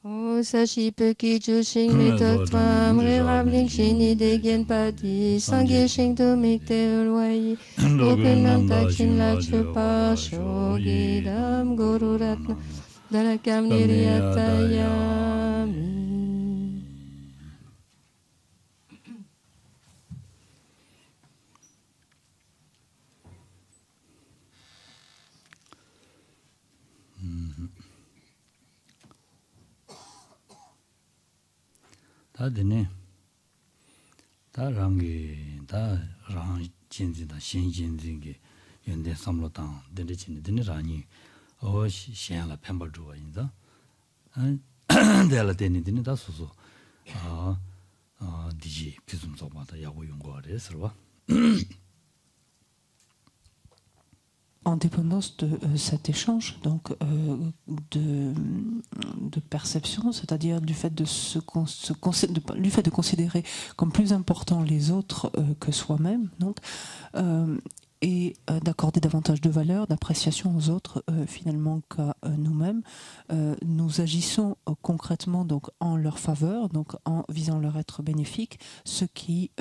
O sashi peki ju shing mi to tvam re ram ling shini de gen pa di sangye shing to mik te urwai open nam ta chin la chu pa shogi dam guru ratna dala kam niriyata yami. 다드네 다랑게 다랑 진지다 신진진게 연대 삼로당 데르진 데르라니 어 시행라 펜벌주가 인자 데라 데니드니 다 소소 디지 비좀 소마다 야고 용거래서 En dépendance de cet échange, donc de perception, c'est-à-dire du fait du fait de considérer comme plus important les autres que soi-même, donc, et d'accorder davantage de valeur, d'appréciation aux autres finalement qu'à nous-mêmes, nous agissons concrètement donc en leur faveur, donc en visant leur être bénéfique, ce qui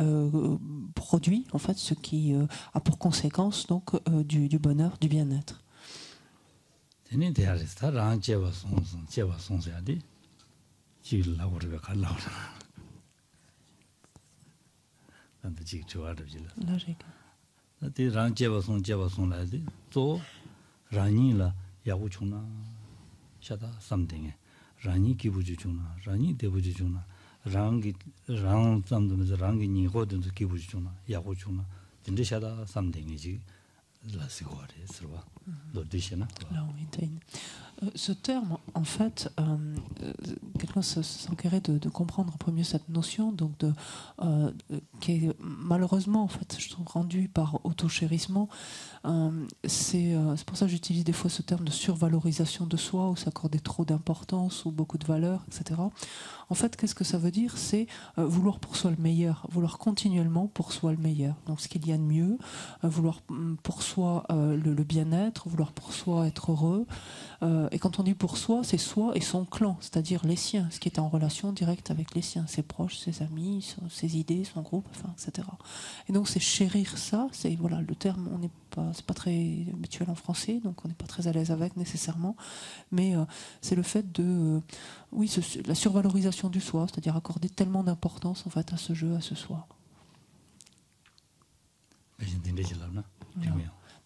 produit en fait, ce qui a pour conséquence donc du bonheur, du bien-être. Logique. 데 랑제바송 라데 조 라니라 야구충나 샤다 삼딩에 라니 기부주충나 라니 대부주충나 랑기 랑 잠도면서 랑기 니고든지 기부주충나 야구충나 진짜 샤다 삼딩이지 라시고레 서와 도디시나. Ce terme, en fait, quelqu'un s'enquérait de comprendre un peu mieux cette notion, donc qui est malheureusement, en fait, je trouve, rendue par autochérissement. C'est pour ça que j'utilise des fois ce terme de survalorisation de soi, où s'accorder trop d'importance ou beaucoup de valeur, etc. En fait, qu'est-ce que ça veut dire? C'est vouloir pour soi le meilleur, vouloir continuellement pour soi le meilleur. Donc, ce qu'il y a de mieux, vouloir pour soi le bien-être, vouloir pour soi être heureux. Et quand on dit pour soi, c'est soi et son clan, c'est-à-dire les siens, ce qui est en relation directe avec les siens, ses proches, ses amis, ses idées, son groupe, enfin, etc. Et donc c'est chérir ça, c'est voilà le terme, c'est pas très habituel en français, donc on n'est pas très à l'aise avec nécessairement, mais c'est le fait de, la survalorisation du soi, c'est-à-dire accorder tellement d'importance en fait à ce jeu, à ce soi.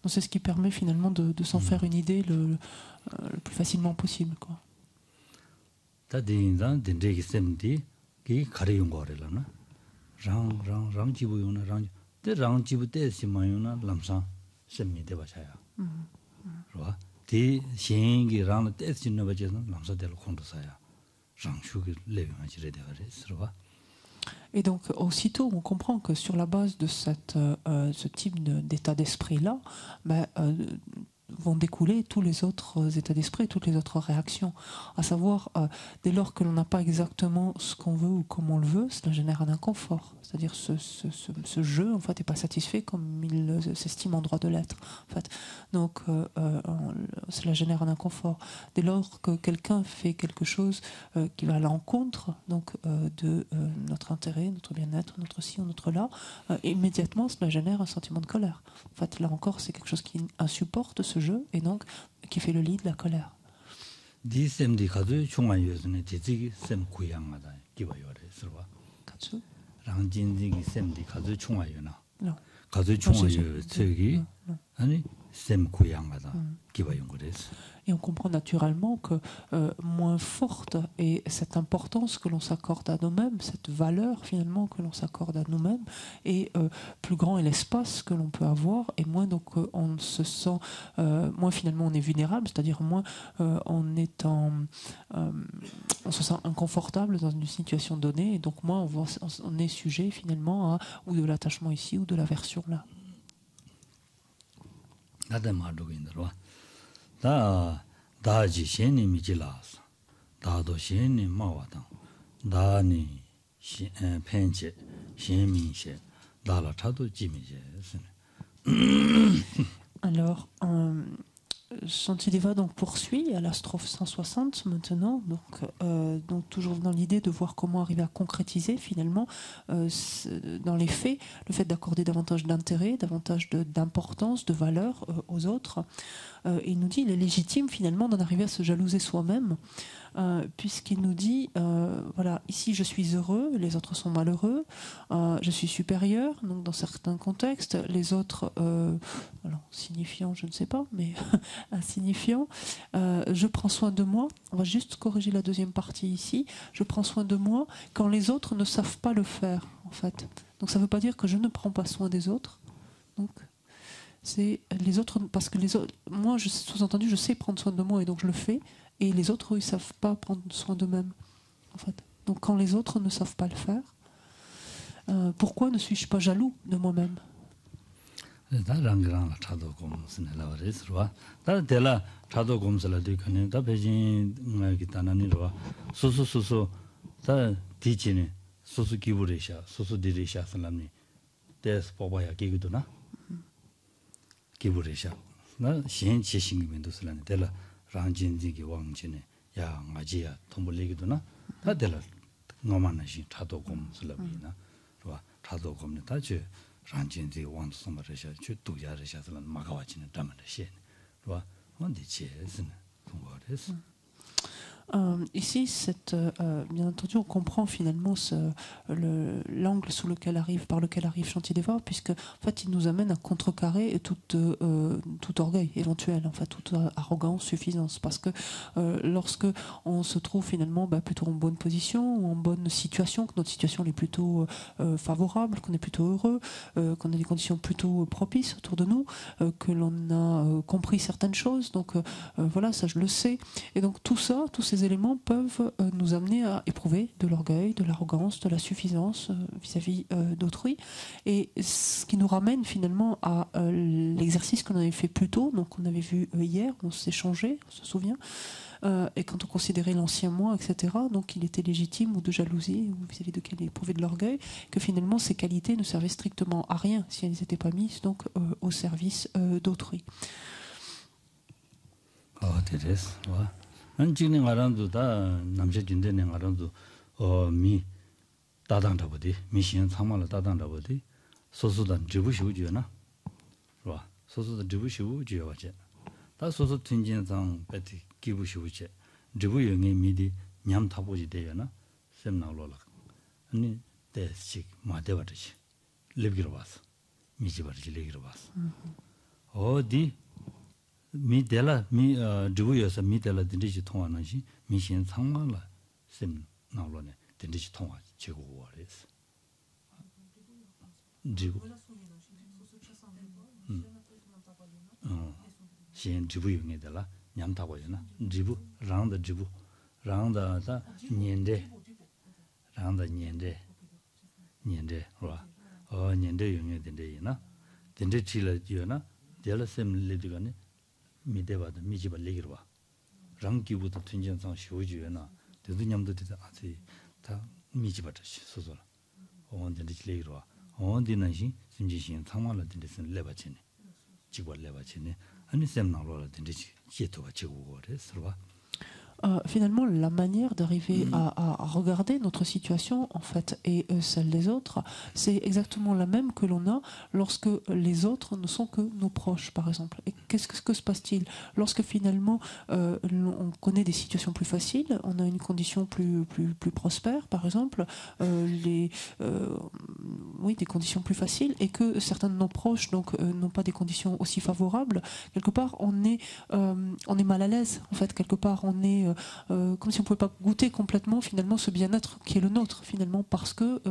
Donc c'est ce qui permet finalement de s'en faire une idée le plus facilement possible, quoi. Et donc, aussitôt, on comprend que sur la base de ce type d'état d'esprit-là, vont découler tous les autres états d'esprit, toutes les autres réactions. À savoir, dès lors que l'on n'a pas exactement ce qu'on veut ou comme on le veut, cela génère un inconfort. C'est-à-dire ce jeu, en fait, n'est pas satisfait comme il s'estime en droit de l'être. En fait. Donc, cela génère un inconfort. Dès lors que quelqu'un fait quelque chose qui va à l'encontre donc, de notre intérêt, notre bien-être, notre ci ou notre là, immédiatement, cela génère un sentiment de colère. En fait, là encore, c'est quelque chose qui insupporte ce jeu et donc qui fait le lit de la colère. Katsu? Et on comprend naturellement que moins forte est cette importance que l'on s'accorde à nous-mêmes, cette valeur finalement que l'on s'accorde à nous-mêmes, et plus grand est l'espace que l'on peut avoir, et moins donc on se sent, moins finalement on est vulnérable, c'est-à-dire moins on se sent inconfortable dans une situation donnée, et donc moins on est sujet finalement à ou de l'attachement ici ou de l'aversion là. 다지 셴니 미질라스 다도 셴니 마와당 다니 펜체 셴미셰 달라 차도 지미제. Alors Shantideva donc poursuit à la strophe 160 maintenant, donc toujours dans l'idée de voir comment arriver à concrétiser finalement dans les faits le fait d'accorder davantage d'intérêt, davantage d'importance, de valeur aux autres. Et il nous dit il est légitime finalement d'en arriver à se jalouser soi-même, puisqu'il nous dit voilà, ici je suis heureux, les autres sont malheureux, je suis supérieur, donc dans certains contextes, les autres, alors signifiant, je ne sais pas, mais insignifiant, je prends soin de moi, on va juste corriger la deuxième partie ici, je prends soin de moi quand les autres ne savent pas le faire, en fait. Donc ça ne veut pas dire que je ne prends pas soin des autres, donc c'est les autres, parce que les autres, moi, sous-entendu, je sais prendre soin de moi et donc je le fais, et les autres, eux, ils ne savent pas prendre soin d'eux-mêmes, en fait. Donc quand les autres ne savent pas le faire, pourquoi ne suis-je pas jaloux de moi-même? 기부레샤 나 신치 신기면도 쓰라네 데라 랑진지기 왕진에 야 마지야 통불리기도나 다데라 노만나시 차도곰 쓰라비나 좋아 차도곰네 다지 랑진지 왕도 섬바레샤 주 두야레샤슬란 마가와지는 담만시 좋아 언디체스는 통과레스 Ici, bien entendu, on comprend finalement l'angle par lequel arrive Shantideva, puisque en fait, il nous amène à contrecarrer tout orgueil éventuel, en fait, toute arrogance, suffisance, parce que lorsque on se trouve finalement plutôt en bonne position ou en bonne situation, que notre situation est plutôt favorable, qu'on est plutôt heureux, qu'on a des conditions plutôt propices autour de nous, que l'on a compris certaines choses, donc voilà, ça je le sais, et donc tout ça, tous ces éléments peuvent nous amener à éprouver de l'orgueil, de l'arrogance, de la suffisance vis-à-vis d'autrui. Et ce qui nous ramène finalement à l'exercice qu'on avait fait plus tôt, donc on avait vu hier, on s'est changé, on se souvient, et quand on considérait l'ancien moi, etc., donc il était légitime ou de jalousie, ou vis-à-vis de quel éprouver de l'orgueil, que finalement ces qualités ne servaient strictement à rien si elles n'étaient pas mises donc, au service d'autrui. Oh, 안지는 가란도 다 남자진데는 가란도 미 다당다버디 미신 상말로 다당다버디 소소단 지부시우지나 봐 소소단 지부시우지와제 다 소소 튼진상 배티 기부시우제 지부영의 미디 냠타보지 되잖아 셈나올라 아니 대식 마대버지 립기로 봤어 미지버지 립기로 봤어 어디 미델라 미 주부여서 미델라 딘디지 통하는지 미신 상말라 셈 나올로네 딘디지 통화 제고월에서 지부 신 주부용에달라 냠타고잖아 지부 랑다 지부 랑다다 년대 랑다 년대 와 년대 용에 된대이나 된대 칠라지나 델라 셈 레디가네 미대바도 미지바 레기르와 랑기부터 튼전상 쇼주에나 대두냠도 되다 아지 다 미지바듯이 소소라 온데 레기르와 온디나시 심지신 상말로 된데선 레바치네 지고 레바치네 아니 셈나로라 된데지 제토가 지고 그래서와 Finalement, la manière d'arriver à regarder notre situation, en fait, et celle des autres, c'est exactement la même que l'on a lorsque les autres ne sont que nos proches, par exemple. Et qu'est-ce que se passe-t-il? Lorsque finalement, on connaît des situations plus faciles, on a une condition plus prospère, par exemple, des conditions plus faciles, et que certains de nos proches donc n'ont pas des conditions aussi favorables, quelque part, on est mal à l'aise, en fait, quelque part, on est comme si on ne pouvait pas goûter complètement finalement ce bien-être qui est le nôtre finalement parce que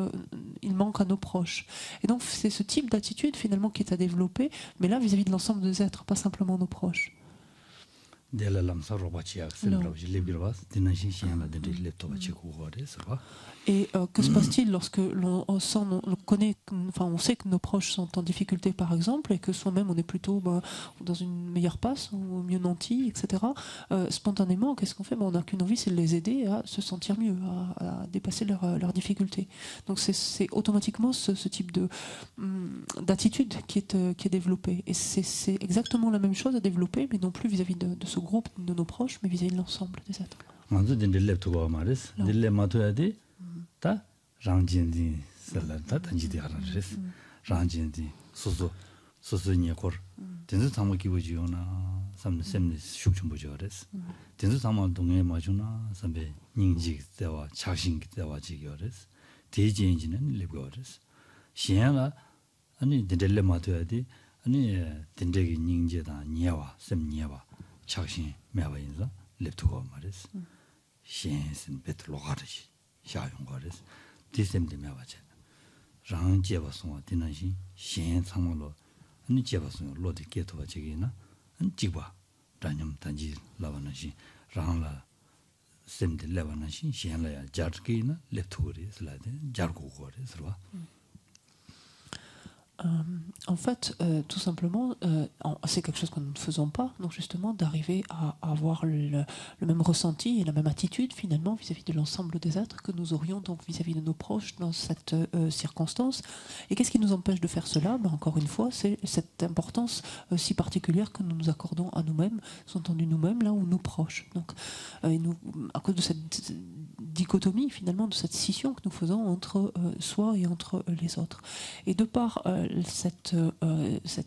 il manque à nos proches. Et donc c'est ce type d'attitude finalement qui est à développer, mais là vis-à-vis de l'ensemble des êtres, pas simplement nos proches. della lamsa robacia sembra che le birvas dinanzi siena de lepto bachi kuore serva. Et que se passe-t-il lorsque l'on connaît, enfin on sait que nos proches sont en difficulté par exemple et que soi-même on est plutôt dans une meilleure passe ou mieux nanti, etc. Spontanément, qu'est-ce qu'on fait? On n'a qu'une envie, c'est de les aider à se sentir mieux, à dépasser leurs difficultés. Donc c'est automatiquement ce type d'attitude qui est développée. Et c'est exactement la même chose à développer, mais non plus vis-à-vis de ce groupe, de nos proches, mais vis-à-vis de l'ensemble des êtres. 다 랑진디 살라다 단지디 하라레스 랑진디 소소니고 된수 담고 기부지요나 삼sem니 숙좀 보죠레스 된수 담아 동에 마주나 선배 닝지 때와 자신 때와 지겨레스 대지엔지는 리고레스 시행아 아니 된델레 마도야디 아니 된데기 닝제다 니와 셈니와 자신 매와인자 leptu고 말레스 시행은 베트로가르시 샤용거레스 디셈데 매와제 랑 제바송아 디나시 시행 상물로 아니 제바송 로디 게토가 제기나 안 지바 단념 단지 라바나시 랑라 셈데 레바나시 시행라야 자르기나 leptu고리 슬라데 자르고고레 스르와 En fait, tout simplement, c'est quelque chose que nous ne faisons pas, donc justement d'arriver à avoir le même ressenti et la même attitude finalement vis-à-vis de l'ensemble des êtres que nous aurions donc vis-à-vis de nos proches dans cette circonstance. Et qu'est-ce qui nous empêche de faire cela? Encore une fois, c'est cette importance si particulière que nous nous accordons à nous-mêmes, sous-entendu nous-mêmes, là où nous proches. Donc, et nous, à cause de cette dichotomie finalement, de cette scission que nous faisons entre soi et entre les autres. Et de par cette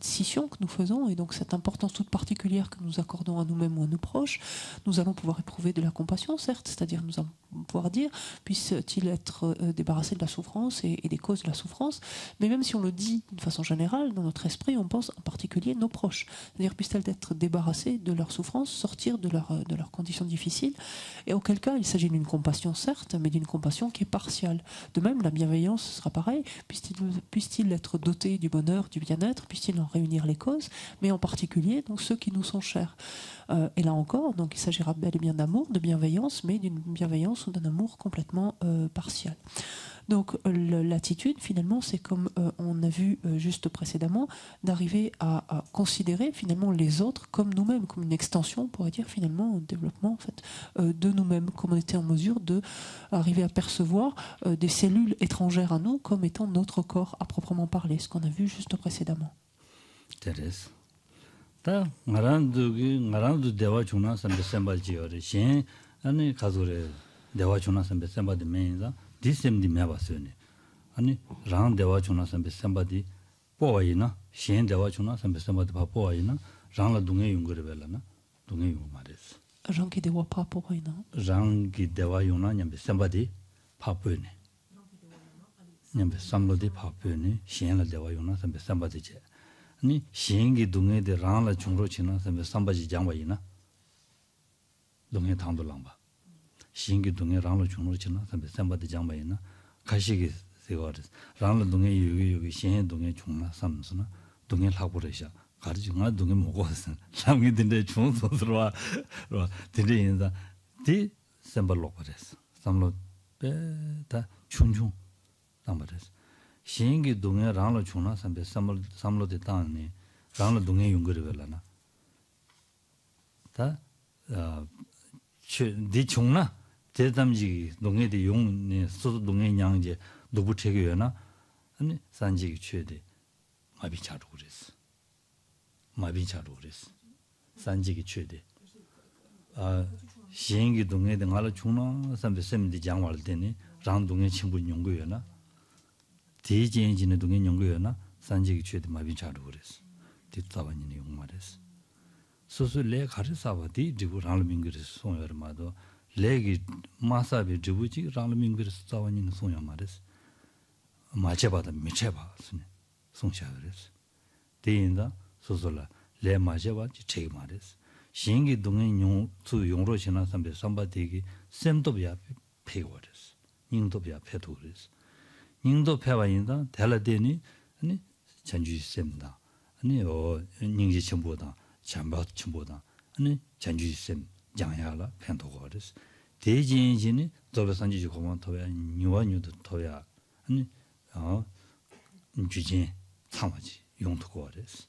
scission que nous faisons et donc cette importance toute particulière que nous accordons à nous-mêmes ou à nos proches, nous allons pouvoir éprouver de la compassion, certes, c'est-à-dire nous allons pouvoir dire puisse-t-il être débarrassé de la souffrance et des causes de la souffrance, mais même si on le dit d'une façon générale, dans notre esprit, on pense en particulier nos proches, c'est-à-dire puissent-elles être débarrassés de leur souffrance, sortir de leurs conditions difficiles, et auquel cas il s'agit d'une compassion, certes, mais d'une compassion qui est partiale. De même, la bienveillance sera pareil, puisse-t-il être doté du bonheur, du bien-être, puisse-t-il en réunir les causes, mais en particulier donc ceux qui nous sont chers. Et là encore, donc il s'agira bel et bien d'amour, de bienveillance, mais d'une bienveillance ou d'un amour complètement partial. Donc l'attitude, finalement, c'est comme on a vu juste précédemment, d'arriver à considérer finalement les autres comme nous-mêmes, comme une extension, on pourrait dire finalement, un développement en fait, de nous-mêmes, comme on était en mesure d'arriver à percevoir des cellules étrangères à nous comme étant notre corps à proprement parler, ce qu'on a vu juste précédemment. Thérèse. ngarandu dewa chuna sambe semba jiore shen ani kazore dewa chuna sambe semba de menza disem di meba sene ani ran dewa chuna sambe semba di poina shen dewa chuna sambe semba de poina ran la dungé yungure bela na dungé yung mares ran ki dewa pa poina ran ki dewa yuna nyambe semba di papoine nyambe samlo di papoine shen la dewa yuna sambe semba di je ni 신기 동에데 랑라 중로치나 삼바지 장바이나 동에 당도랑바 신기 동에 랑라 중로치나 삼바지 장바이나 가시기 세거든 랑라 동에 여기 신의 동에 중나 삼스나 동에 하고래샤 가르중아 동에 먹어서 상이 된데 중소스러와 되게 인자 디 셈벌로 그랬어 삼로 베다 충충 담바랬어 신기 동에 랑로 주나 삼베 삼로데 땅네 랑로 동에 용거려라나 다디 중나 대담지 동에데 용네 소도 동에 양제 노부체교나 아니 산지기 최대 마비차로 그랬어 마비차로 그랬어 산지기 최대 신기 동에데 말로 주나 삼베 셈디 장월 때네 랑 동에 친구 용거여나 대지엔진의 동행 연구였나 산지기 최대 마비차로 그랬어. 뒷사반이네 용말했어. 소소 레 가르사바디 지부 랑르밍그르 송여마도 레기 마사비 지부지 랑르밍그르 사반이는 송여 말했어. 마체바다 미체바 스네 송샤 그랬어. 대인다 소소라 레 마체바 지체 말했어. 신기 동행 용투 용로 지나 삼베 삼바디기 셈도비아 페고랬어. 닝도비아 페도 그랬어. 닝도 패와인다 달라데니 아니 전주 셈다 아니 닝지 전부다 잠바 전부다 아니 전주심 장야라 펜도거스 대진진이 저በ산지 고만 토야 뉴와뉴도 토야 아니 주진 참아지 용토거스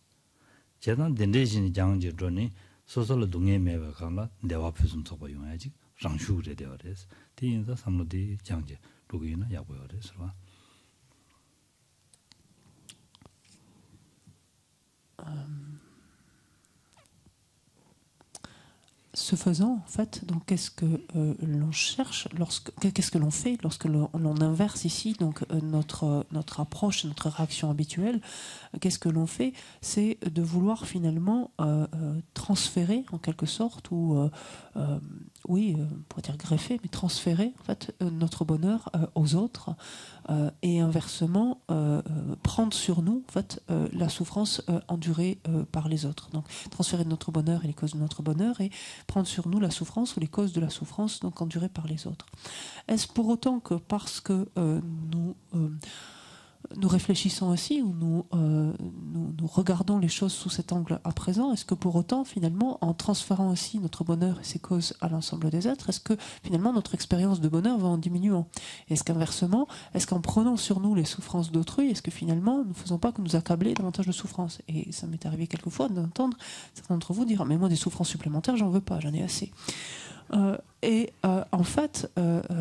제단 된대진이 장제로니 소설 동에 매가 간라 내와 표준 토바 용야지 장슈그래 되어res 대인자 삼로디 장제 로그이나 야고요res 봐 Ce faisant, en fait, donc qu'est-ce que l'on cherche, qu'est-ce que l'on fait lorsque l'on inverse ici donc notre approche, notre réaction habituelle, qu'est-ce que l'on fait, c'est de vouloir finalement transférer en quelque sorte ou oui, on pourrait dire greffer, mais transférer en fait notre bonheur aux autres et inversement prendre sur nous en fait la souffrance endurée par les autres. Donc transférer notre bonheur et les causes de notre bonheur et prendre sur nous la souffrance ou les causes de la souffrance donc endurée par les autres. Est-ce pour autant que parce que nous réfléchissons ainsi ou nous regardons les choses sous cet angle à présent, est-ce que pour autant finalement en transférant aussi notre bonheur et ses causes à l'ensemble des êtres, est-ce que finalement notre expérience de bonheur va en diminuant? Est-ce qu'inversement, est-ce qu'en prenant sur nous les souffrances d'autrui, est-ce que finalement nous ne faisons pas que nous accabler davantage de souffrances? Et ça m'est arrivé quelquefois d'entendre certains d'entre vous dire mais moi des souffrances supplémentaires j'en veux pas, j'en ai assez. En fait,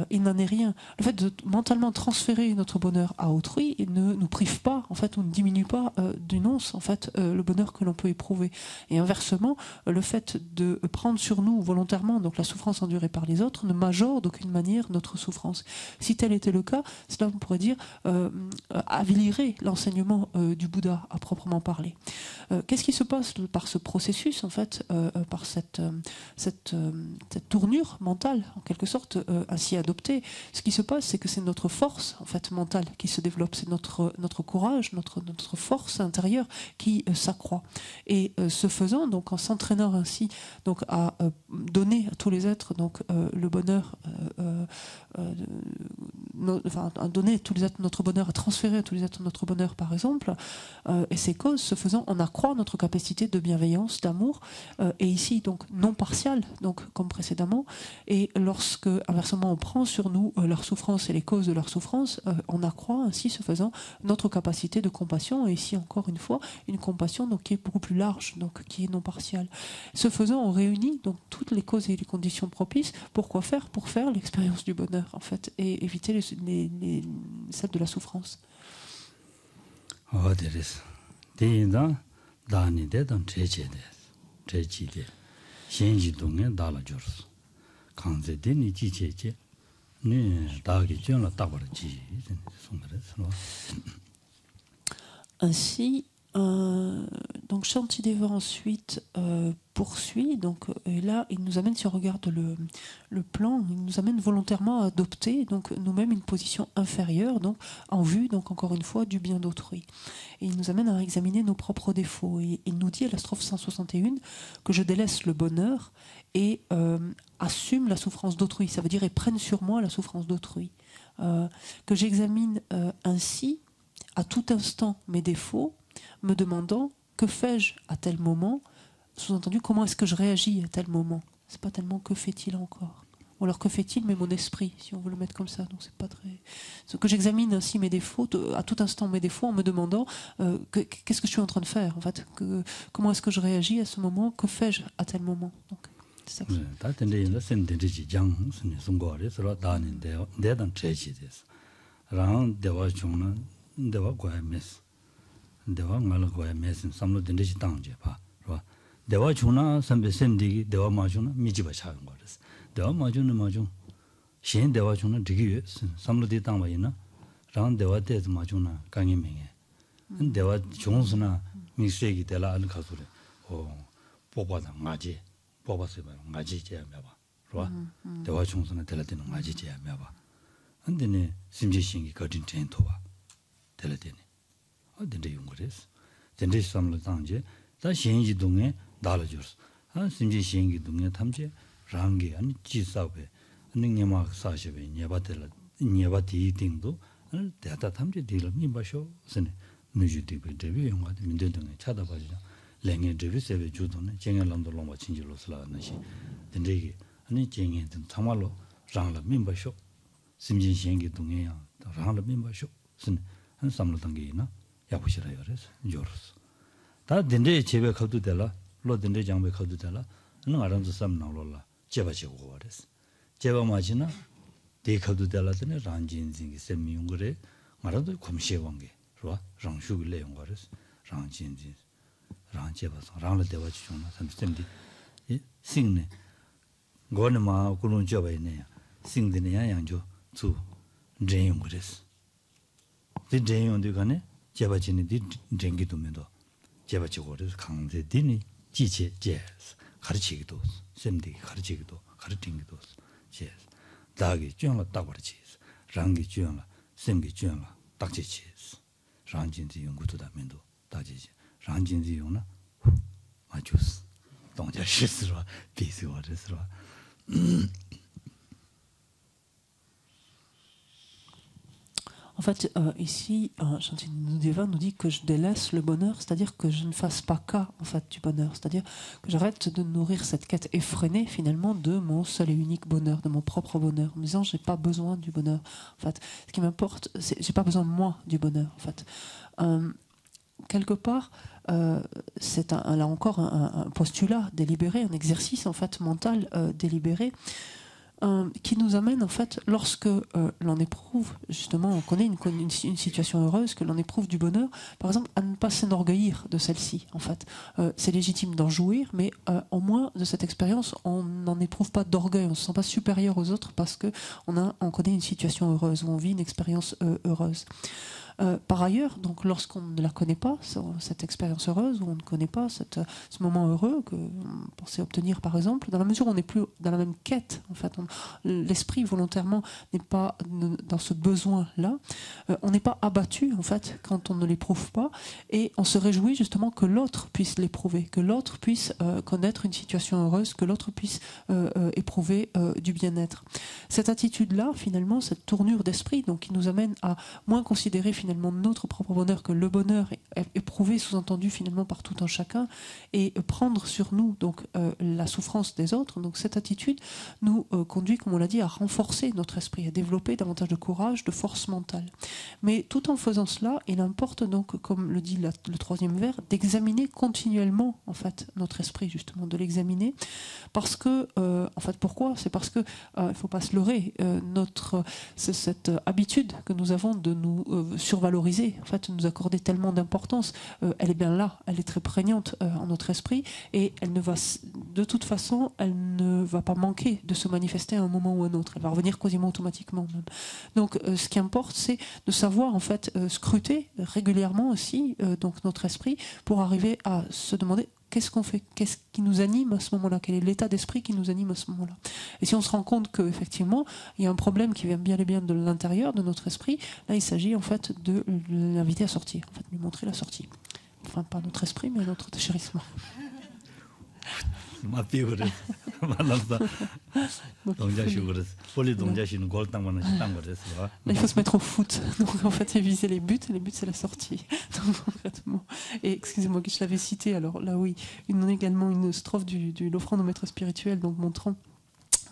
il n'en est rien. Le fait de mentalement transférer notre bonheur à autrui, il ne nous prive pas, en fait, ou ne diminue pas d'une once, en fait, le bonheur que l'on peut éprouver. Et inversement, le fait de prendre sur nous volontairement donc la souffrance endurée par les autres ne majore d'aucune manière notre souffrance. Si tel était le cas, cela on pourrait dire avilirait l'enseignement du Bouddha à proprement parler. Qu'est-ce qui se passe par ce processus, en fait, par cette tournure mentale, en quelque sorte, ainsi adoptée? Ce qui se passe, c'est que c'est notre force, en fait, mentale qui se développe, c'est notre courage, notre force intérieure qui s'accroît. Et ce faisant, donc en s'entraînant ainsi, donc à donner à tous les êtres donc le bonheur, à donner à tous les êtres notre bonheur, à transférer à tous les êtres notre bonheur, par exemple, et ces causes, ce faisant, on accroît notre capacité de bienveillance, d'amour, et ici donc non partiale, donc comme précédemment. Et lorsque, inversement, on prend sur nous leur souffrance et les causes de leur souffrance, on accroît ainsi, ce faisant, notre capacité de compassion, et ici, encore une fois, une compassion donc, qui est beaucoup plus large, donc qui est non partiale. Ce faisant, on réunit donc toutes les causes et les conditions propices. Pour quoi faire? Pour faire l'expérience du bonheur, en fait, et éviter celle de la souffrance. Oh, ainsi, donc Shantideva ensuite poursuit, donc, et là il nous amène, si on regarde le plan, il nous amène volontairement à adopter donc nous-mêmes une position inférieure, donc en vue, donc encore une fois, du bien d'autrui. Et il nous amène à examiner nos propres défauts. Et il nous dit à la strophe 161 que je délaisse le bonheur et assume la souffrance d'autrui. Ça veut dire et prenne sur moi la souffrance d'autrui. Que j'examine ainsi à tout instant mes défauts, me demandant que fais-je à tel moment, sous-entendu comment est-ce que je réagis à tel moment. C'est pas tellement que fait-il encore. Ou alors que fait-il, mais mon esprit, si on veut le mettre comme ça. Donc c'est pas très. Ce que j'examine ainsi mes défauts, à tout instant mes défauts, en me demandant qu'est-ce que je suis en train de faire, en fait, comment est-ce que je réagis à ce moment, que fais-je à tel moment. Donc c'est ça. 대화 말로 거야 메신 삼로 된듯이 당제 봐. 그봐. 대화 주나 선배 샘디기 대화 마주나 미지바 차는 거です. 대화 마주는 마주. 신 대화 주나 되게 삼로디 당바 있나? 랑 대화 때도 마주나 강이명에. 대화 중수나 미세기 되라 안 가서래. 뽑아다 맞지. 뽑았어요. 맞지 제야 봐. 그봐. 대화 중수나 되라 되는 맞지 제야 봐. 근데네 심지신기 거진 텐토 봐. 되라 되네. 어딘데 용거레스 된데 삼로 당제 다 신지 동에 달아줘서 한 심지 신기 동에 탐제 랑게 아니 지사베 능님아 사시베 녀바들 녀바디 딩도 안 대다 탐제 딜을 님바쇼 선에 누주디베 데비 용가데 민데 등에 찾아봐지자 랭게 드비 세베 주도네 쟁엘람도 롱바 친지로스라 나시 된데기 아니 쟁에 참말로 장라 민바쇼 심진신기 동해야 장라 민바쇼 신 한 삼로 단계이나 야부시라요 그래서 요르스 다 된데 제베 가도 될라 로 된데 장베 가도 될라 는 알아서 삼 나올라 제바지고 그래서 제바 마지나 대 가도 될라더니 란진진기 셈미용 그래 말아도 검시해 본게 좋아 랑슈글 내용 그래서 랑진진 랑제바서 랑을 대와 주나 삼sem디 이 싱네 고는마 고는 줘봐이네 싱드네 양조 주 제용 그래서 이 제용도 간에 제바지니 디 쟁기도면도 제바지고 그래서 강제디니 지체 제 가르치기도 셈디 가르치기도 가르치기도 제 다기 쥐어라 따버리지 랑기 쥐어라 셈기 쥐어라 딱지치 랑진지 연구도다 면도 다지지 랑진지 용나 맞주스 동자 실수로 비스워르스로 En fait, ici, Chantier Nudeva nous dit que je délaisse le bonheur, c'est-à-dire que je ne fasse pas cas en fait du bonheur, c'est-à-dire que j'arrête de nourrir cette quête effrénée finalement de mon seul et unique bonheur, de mon propre bonheur, en me disant j'ai pas besoin du bonheur. En fait, ce qui m'importe, c'est j'ai pas besoin de moi du bonheur. En fait, quelque part, c'est là encore un postulat délibéré, un exercice en fait mental délibéré. Qui nous amène en fait, lorsque l'on éprouve, justement, on connaît une situation heureuse, que l'on éprouve du bonheur, par exemple, à ne pas s'enorgueillir de celle-ci, en fait. C'est légitime d'en jouir, mais au moins, de cette expérience, on n'en éprouve pas d'orgueil, on ne se sent pas supérieur aux autres parce qu'on connaît une situation heureuse, ou on vit une expérience heureuse. Par ailleurs, donc lorsqu'on ne la connaît pas, cette expérience heureuse, ou on ne connaît pas ce moment heureux que on pensait obtenir par exemple, dans la mesure où on n'est plus dans la même quête, en fait, l'esprit volontairement n'est pas dans ce besoin-là, on n'est pas abattu en fait quand on ne l'éprouve pas, et on se réjouit justement que l'autre puisse l'éprouver, que l'autre puisse connaître une situation heureuse, que l'autre puisse éprouver du bien-être. Cette attitude-là, finalement, cette tournure d'esprit, donc qui nous amène à moins considérer finalement notre propre bonheur que le bonheur éprouvé, sous-entendu finalement par tout un chacun, et prendre sur nous donc la souffrance des autres. Donc cette attitude nous conduit, comme on l'a dit, à renforcer notre esprit, à développer davantage de courage, de force mentale. Mais tout en faisant cela, il importe donc, comme le dit le troisième vers, d'examiner continuellement en fait notre esprit, justement, de l'examiner, parce que en fait pourquoi ? C'est parce que il faut pas se leurrer, cette habitude que nous avons de nous survaloriser, en fait, nous accorder tellement d'importance, elle est bien là, elle est très prégnante en notre esprit, et elle ne va, de toute façon, elle ne va pas manquer de se manifester à un moment ou à un autre. Elle va revenir quasiment automatiquement même. Donc, ce qui importe, c'est de savoir en fait scruter régulièrement aussi donc notre esprit pour arriver à se demander qu'est-ce qu'on fait, qu'est-ce qui nous anime à ce moment-là, quel est l'état d'esprit qui nous anime à ce moment-là. Et si on se rend compte qu'effectivement, il y a un problème qui vient bien et bien de l'intérieur de notre esprit, là il s'agit en fait de l'inviter à sortir, en fait, de lui montrer la sortie. Enfin, pas notre esprit, mais notre déchirissement. Là, il faut se mettre au foot, donc en fait, et viser les buts c'est la sortie. Donc, concrètement. Et excusez-moi que je l'avais cité, alors là oui, également une strophe de l'offrande au maître spirituel, donc montrant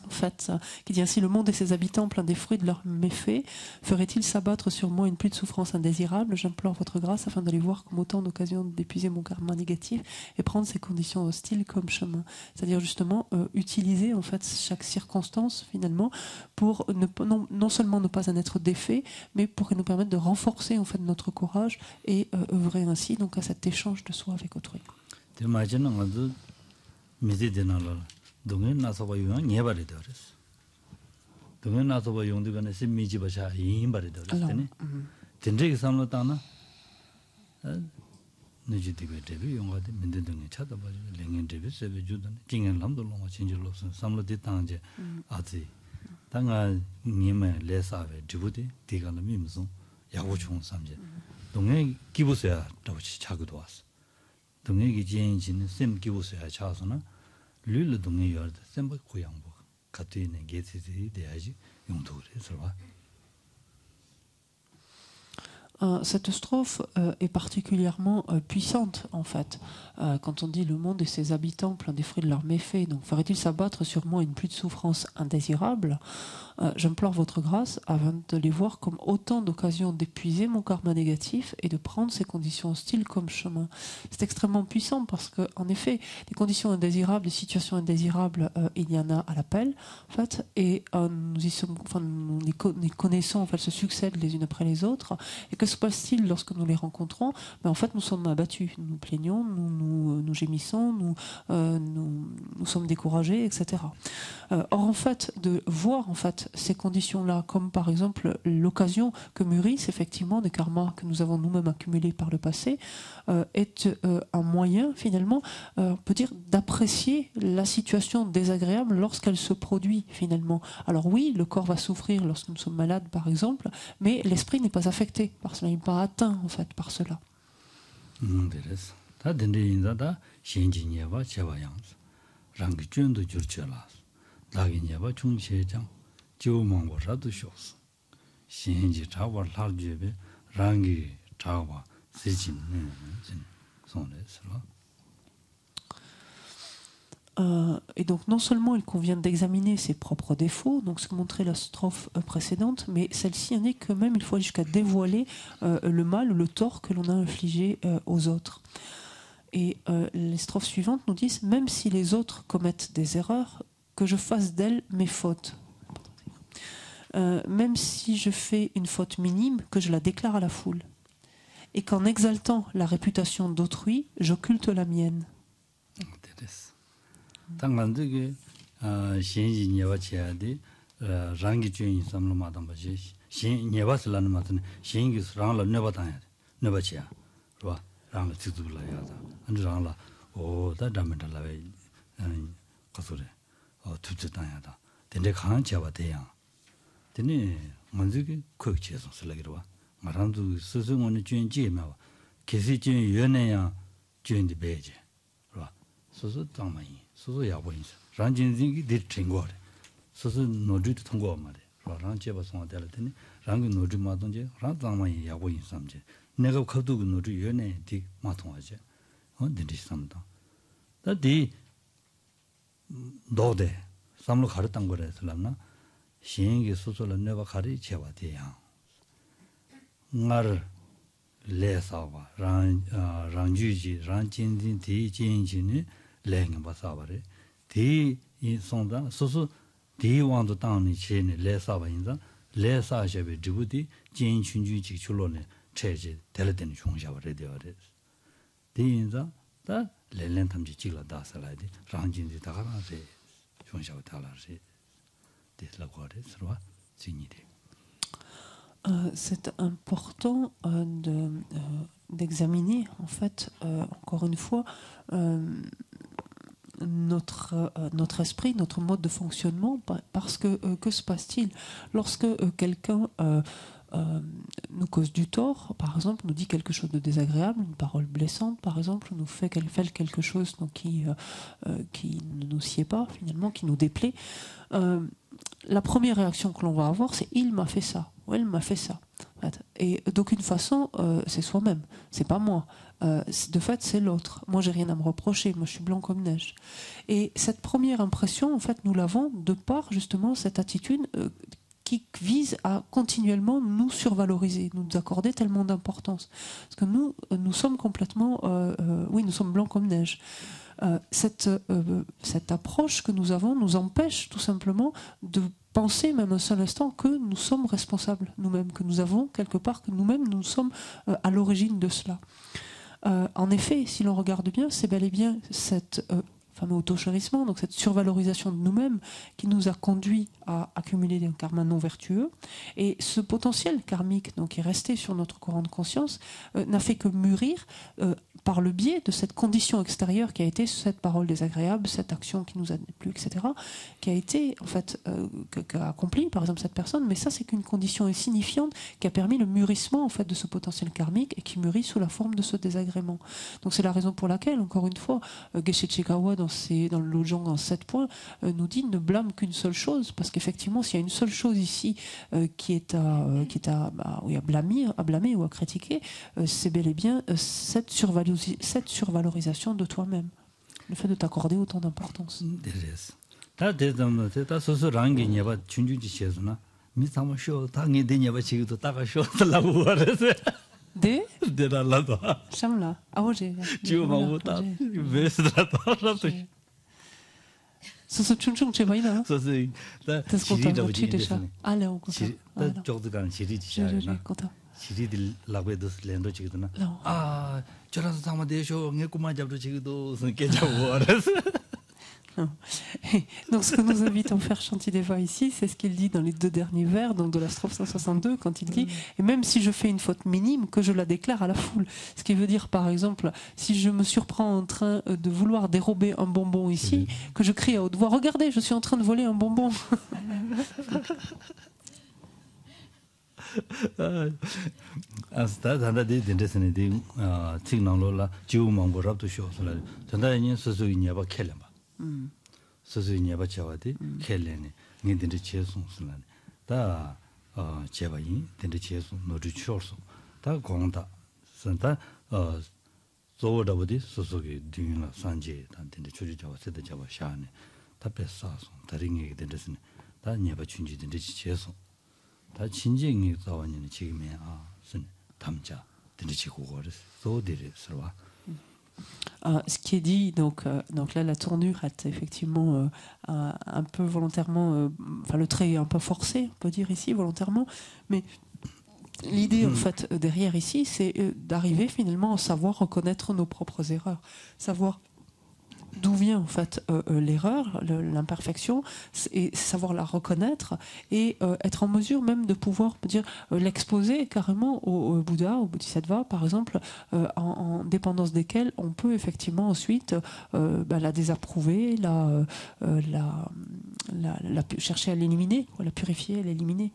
en fait, qui dit ainsi: le monde et ses habitants, pleins des fruits de leurs méfaits, ferait-il s'abattre sur moi une pluie de souffrance indésirable? J'implore votre grâce afin d'aller voir comme autant d'occasions d'épuiser mon karma négatif et prendre ces conditions hostiles comme chemin. C'est-à-dire justement utiliser en fait chaque circonstance finalement pour non seulement ne pas en être défait, mais pour nous permettre de renforcer en fait notre courage et œuvrer ainsi donc à cet échange de soi avec autrui. 동네 나서 봐요. 녀발이 되었어. 동네 나서 봐 용도가네 심미지 바샤 이임발이 되었더니 된적이 삼았다나 느지디베 데비 용가데 민데등에 찾아봐 랭엔 데비 세베 주던 징엔 람돌롱아 진실로서 삼로디 땅제 아지 당아 님의 레사베 디부디 디가는 미무슨 야고총 삼제 동네 기부서야 더치 차기도 왔어. 동네 기진진 심 기부서야 차서나 룰을 동의 열다 셈바 고양보 같은 게티지 대야지 용도를 해서 Cette strophe est particulièrement puissante, en fait. Quand on dit « le monde et ses habitants plein des fruits de leurs méfaits, donc ferait-il s'abattre sur moi une pluie de souffrance indésirable ?» J'implore votre grâce afin de les voir comme autant d'occasions d'épuiser mon karma négatif et de prendre ces conditions hostiles comme chemin. C'est extrêmement puissant parce que, en effet, les conditions indésirables, les situations indésirables, il y en a à l'appel, en fait, et nous les connaissons, en fait, se succèdent les unes après les autres. Et que se passe-t-il lorsque nous les rencontrons? En fait, nous sommes abattus, nous nous plaignons, nous gémissons, nous sommes découragés, etc. Or, en fait, de voir, en fait, ces conditions-là, comme par exemple l'occasion que mûrissent effectivement des karmas que nous avons nous-mêmes accumulés par le passé, est un moyen finalement, on peut dire, d'apprécier la situation désagréable lorsqu'elle se produit finalement. Alors oui, le corps va souffrir lorsque nous sommes malades par exemple, mais l'esprit n'est pas affecté par cela, il n'est pas atteint en fait par cela. Et donc non seulement il convient d'examiner ses propres défauts, donc ce que montrait la strophe précédente, mais celle-ci indique que même il faut aller jusqu'à dévoiler le mal ou le tort que l'on a infligé aux autres. Et les strophes suivantes nous disent « Même si les autres commettent des erreurs, que je fasse d'elles mes fautes. Même si je fais une faute minime, que je la déclare à la foule. Et qu'en exaltant la réputation d'autrui, j'occulte la mienne. » C'est important d'examiner, en fait, encore une fois, notre esprit, notre mode de fonctionnement, parce que se passe-t-il lorsque quelqu'un nous cause du tort, par exemple, nous dit quelque chose de désagréable, une parole blessante, par exemple, nous fait quelque chose donc, qui ne nous sied pas, finalement, qui nous déplaît. La première réaction que l'on va avoir, c'est « il m'a fait ça » ou « elle m'a fait ça ». Et d'aucune façon, c'est soi-même, c'est pas moi. De fait, c'est l'autre. Moi, j'ai rien à me reprocher. Moi, je suis blanc comme neige. Et cette première impression, en fait, nous l'avons de par justement cette attitude qui vise à continuellement nous survaloriser, nous accorder tellement d'importance. Parce que nous sommes complètement, oui, nous sommes blancs comme neige. Cette approche que nous avons nous empêche tout simplement de penser même un seul instant que nous sommes responsables nous-mêmes, que nous avons quelque part, que nous-mêmes nous sommes à l'origine de cela. En effet, si l'on regarde bien, c'est bel et bien cette fameux auto-chérissement, donc cette survalorisation de nous-mêmes qui nous a conduit à accumuler un karma non vertueux. Et ce potentiel karmique donc, qui est resté sur notre courant de conscience n'a fait que mûrir par le biais de cette condition extérieure qui a été cette parole désagréable, cette action qui nous a déplu, etc., qui a été en fait qu'a accompli par exemple cette personne, mais ça c'est qu'une condition insignifiante qui a permis le mûrissement en fait de ce potentiel karmique et qui mûrit sous la forme de ce désagrément. Donc c'est la raison pour laquelle, encore une fois, Geshe Chikawa dans le Lojong en 7 points, nous dit ne blâme qu'une seule chose, parce qu'effectivement, s'il y a une seule chose ici qui est à blâmer ou à critiquer, c'est bel et bien cette survalorisation de toi-même, le fait de t'accorder autant d'importance. Chamla. Ah, j'ai. 소소 춤춤 제바이나. 소소 다 지리도 지리샤. 알레 오고. 다 저도간 지리지샤나. 지리들 라고에도 랜도 지거든. 아, 저라서 상마 대쇼 녜고만 잡도 지기도 깨자고 알았어. Donc ce que nous invitons faire Shantideva ici, c'est ce qu'il dit dans les 2 derniers vers, donc de la strophe 162, quand il dit « Et même si je fais une faute minime, que je la déclare à la foule ». Ce qui veut dire, par exemple, si je me surprends en train de vouloir dérober un bonbon ici, que je crie à haute voix « Regardez, je suis en train de voler un bonbon ». 아스타 단다데 덴데스네데 틱낭로라 지우망보랍도 쇼슬라 단다니 소소이냐바 켈레마 소소이냐바 자와데 켈레네 닌데 제송슬라네 다 제바이 덴데 제송 노르 추어서 다 공다 선다 조어다버디 소소게 뒤나 산제 단데 추리 자와 세다 자와 샤네 다 뱃사송 다링게 덴데스네 다 녀바 춘지 덴데 제송 다 진정이 자원이 지금에 선 담자 드리지 고거를 소들이 서와. Ce qui est dit, donc là la tournure est effectivement un peu volontairement, enfin le trait est un peu forcé, on peut dire ici volontairement, mais l'idée en fait derrière ici, c'est d'arriver finalement à savoir reconnaître nos propres erreurs, savoir d'où vient en fait l'erreur, l'imperfection, et savoir la reconnaître et être en mesure même de pouvoir dire l'exposer carrément au Bouddha, au Bodhisattva par exemple, en dépendance desquels on peut effectivement ensuite la désapprouver, chercher à l'éliminer, la purifier, l'éliminer.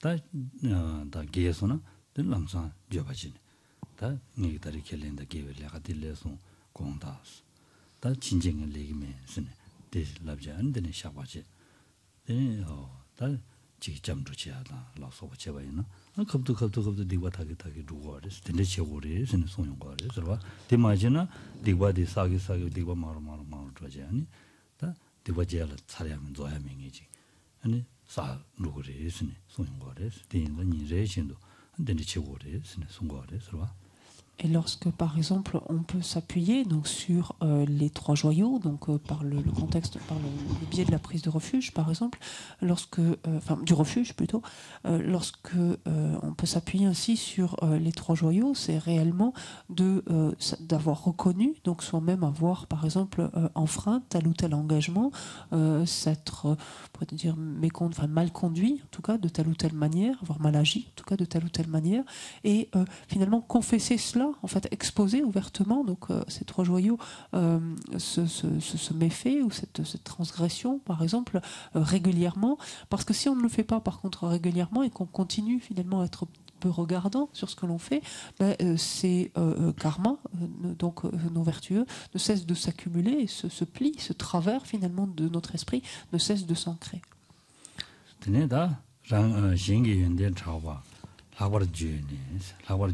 다 게소나 된 람상 줘봐지네 다 니기다리 켈렌다 게벨레가 딜레송 공다스 다 진정을 얘기면 쓰네 데 랍지 안 되는 샤바지 다 지점도 지하다 라소고 제바이나 겁도 디바 타게 두고레스 된데 제고레 쓰는 소용거레 그러봐 디마지나 디바디 사기 디바 마로 줘지 아니 다 디바 제를 차려면 줘야 명이지 아니 사 누구레스네 소용거레스 된다 니레신도 된데 제고레스네 송거레스 그러봐. Et lorsque, par exemple, on peut s'appuyer donc sur les 3 joyaux, donc par le contexte, par le biais de la prise de refuge, par exemple, du refuge plutôt, lorsque on peut s'appuyer ainsi sur les 3 joyaux, c'est réellement d'avoir reconnu, donc soi-même avoir, par exemple, enfreint tel ou tel engagement, s'être, pour dire, mal conduit, en tout cas, de telle ou telle manière, avoir mal agi, en tout cas, de telle ou telle manière, et finalement confesser cela, en fait exposer ouvertement donc ces 3 joyaux, ce méfait ou cette transgression par exemple régulièrement, parce que si on ne le fait pas par contre régulièrement et qu'on continue finalement à être un peu regardant sur ce que l'on fait, ces karma, donc non vertueux, ne cessent de s'accumuler et ce pli, ce travers finalement de notre esprit ne cesse de s'ancrer. 라버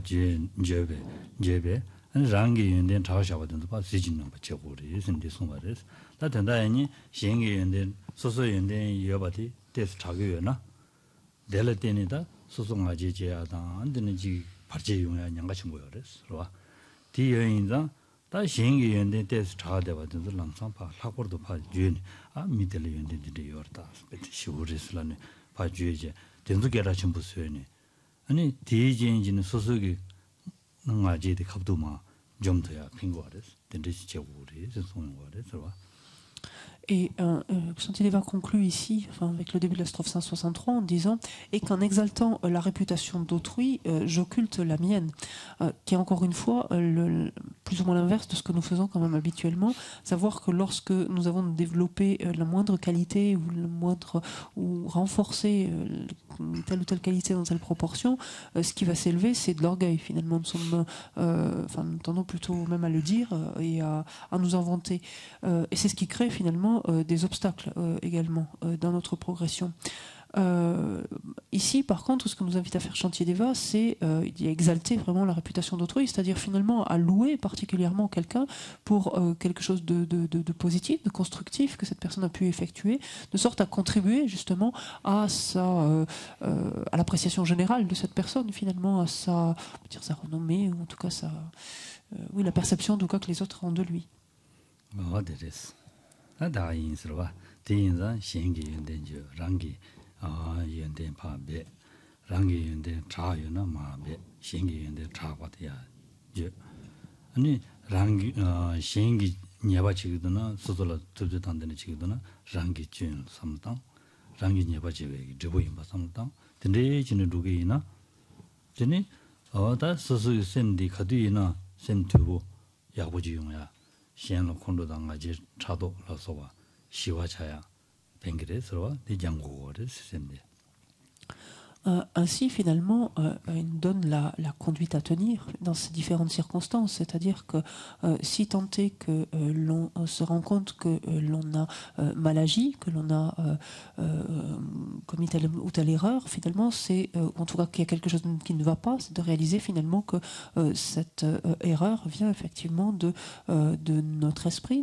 제베 랑게 연된 자샤거든도 봐 지진는 버쳐고리 선데 송바레스 다 된다니 신게 연된 소소 연된 여바디 데스 자교여나 델레 때니다 소송아지 제야다 안되는지 발제 용야 양가신 거여레스 그러와 디 여인자 다 신게 연된 데스 자대바든도 람상파 라고도 봐 주니 미델 연된데 여르다 베트 시오레스라네 봐 주제 된두게라 전부 수연이 아니 디제인지는 소속이 능아지의 갑도마 좀 더야 핑거레스 된듯이 제고리 소송거레스 봐. Et Shantideva conclut ici, enfin, avec le début de la strophe 563, en disant « Et qu'en exaltant la réputation d'autrui, j'occulte la mienne », qui est encore une fois plus ou moins l'inverse de ce que nous faisons quand même habituellement, savoir que lorsque nous avons développé la moindre qualité ou renforcé telle ou telle qualité dans telle proportion, ce qui va s'élever, c'est de l'orgueil finalement. Nous tendons plutôt même à le dire et à nous en vanter. Et c'est ce qui crée finalement des obstacles également dans notre progression. Ici, par contre, ce que nous invite à faire Shantideva, c'est exalter vraiment la réputation d'autrui, c'est-à-dire finalement à louer particulièrement quelqu'un pour quelque chose de positif, de constructif que cette personne a pu effectuer, de sorte à contribuer justement à l'appréciation générale de cette personne, finalement, à sa renommée, ou en tout cas la perception en tout cas que les autres ont de lui. yunden pa be rangi yunden cha yu na ma be shingi yunden cha pa de ya je ani rangi shingi nyeba chigido na sozola tudu tande ne chigido na rangi chun samtang rangi nyeba chibe jibo yimba samtang tende jine duge ina jene da sosu sem di khadu ina sem tubo yabu ji yung ya shen lo kondo da nga je chado la so wa shiwa chaya Ainsi, finalement, il nous donne la conduite à tenir dans ces différentes circonstances. C'est-à-dire que si tant est que l'on se rend compte que l'on a mal agi, que l'on a commis telle ou telle erreur, finalement, c'est, en tout cas qu'il y a quelque chose qui ne va pas, c'est de réaliser finalement que cette erreur vient effectivement de notre esprit,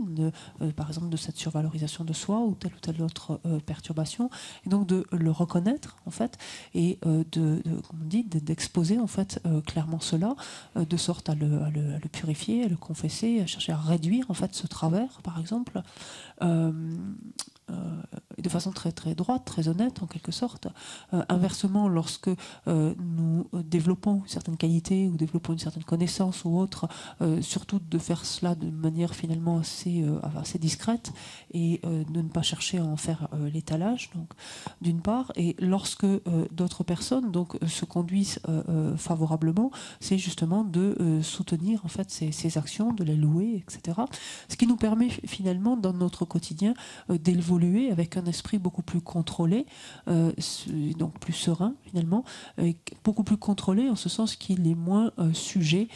par exemple de cette survalorisation de soi ou telle autre perturbation, et donc de le reconnaître, en fait, et d'exposer en fait clairement cela, de sorte à le purifier, à le confesser, à chercher à réduire en fait ce travers, par exemple, de façon très très droite, très honnête en quelque sorte. Inversement, lorsque nous développons une certaine qualité ou développons une certaine connaissance ou autre, surtout de faire cela de manière finalement assez discrète et de ne pas chercher à en faire l'étalage, donc d'une part, et lorsque d'autres personnes donc se conduisent favorablement, c'est justement de soutenir en fait ces actions, de les louer, etc. Ce qui nous permet finalement dans notre quotidien d'évoluer avec un esprit beaucoup plus contrôlé, donc plus serein finalement, beaucoup plus contrôlé en ce sens qu'il est moins sujet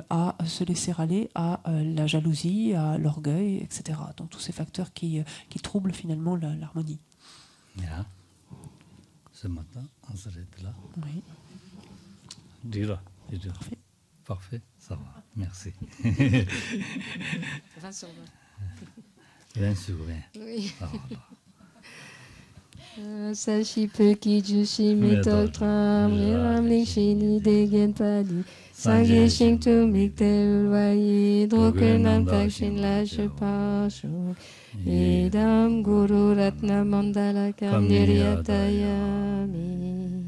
à se laisser aller à la jalousie, à l'orgueil, etc. Donc tous ces facteurs qui troublent finalement l'harmonie. Yeah. Ce matin, on s'arrête là. Oui. Déjà. Parfait, ça va. Merci. 20 sur 20. 20 sur 20. Oui. Sashi Peki Jushi Mitok Tram Ram Ling Shini Degen Padi Sangye Shing Tu Mikte Ulwayi Droken Nam Tak Shin La Shepasho Idam Guru Ratna Mandala Kam Niryatayami